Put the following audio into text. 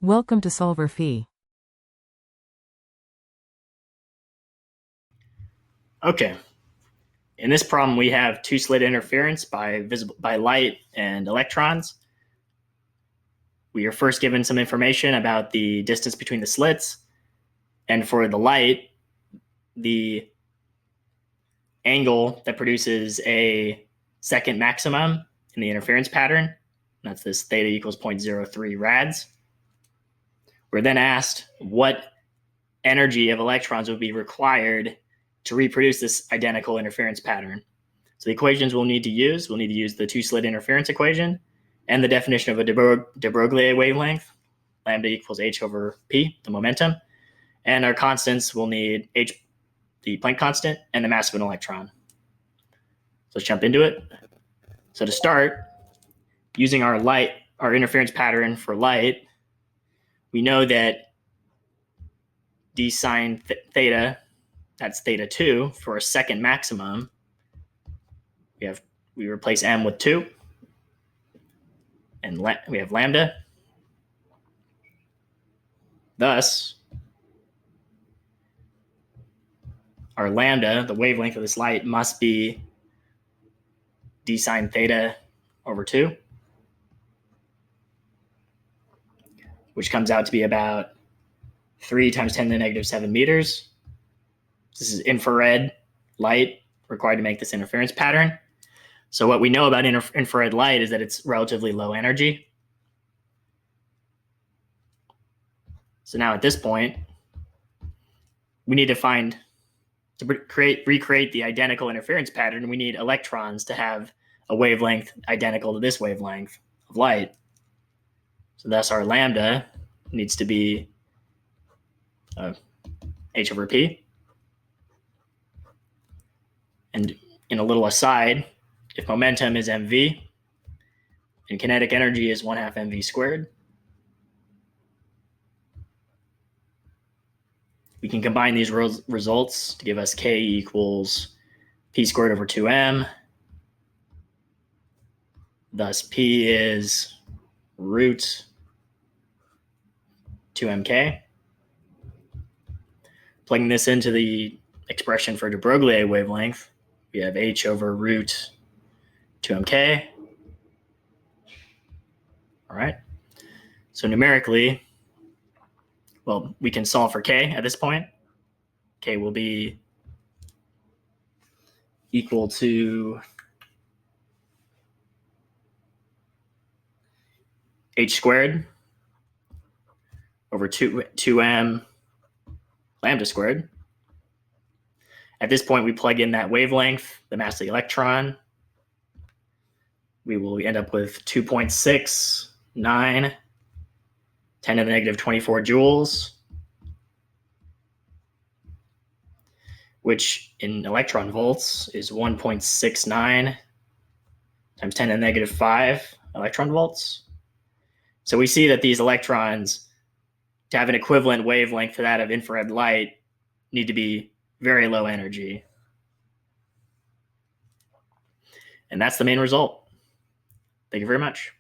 Welcome to solverfy. Okay. In this problem, we have two-slit interference by light and electrons. We are first given some information about the distance between the slits. And for the light, the angle that produces a second maximum in the interference pattern, that's this theta equals 0.03 rads. We're then asked what energy of electrons would be required to reproduce this identical interference pattern. So the equations we'll need to use the two-slit interference equation and the definition of a de Broglie wavelength, lambda equals h over p, the momentum. And our constants will need h, the Planck constant, and the mass of an electron. So let's jump into it. So to start, using our interference pattern for light, we know that d sine theta, that's theta 2 for a second maximum. We replace m with 2, and we have lambda. Thus, our lambda, the wavelength of this light, must be d sine theta over 2, which comes out to be about 3 times 10 to the negative 7 meters. This is infrared light required to make this interference pattern. So what we know about infrared light is that it's relatively low energy. So now at this point, we need to recreate the identical interference pattern. We need electrons to have a wavelength identical to this wavelength of light. So thus our lambda needs to be h over p. And in a little aside, if momentum is mv and kinetic energy is 1/2 mv squared, we can combine these results to give us k equals p squared over 2m. Thus p is root 2mk. Plugging this into the expression for de Broglie wavelength, we have h over root 2mk. All right. So numerically, well, we can solve for k at this point. K will be equal to h squared over 2m lambda squared. At this point, we plug in that wavelength, the mass of the electron. We will end up with 2.69 10 to the negative 24 joules, which in electron volts is 1.69 times 10 to the negative 5 electron volts. So we see that these electrons, to have an equivalent wavelength to that of infrared light, need to be very low energy. And that's the main result. Thank you very much.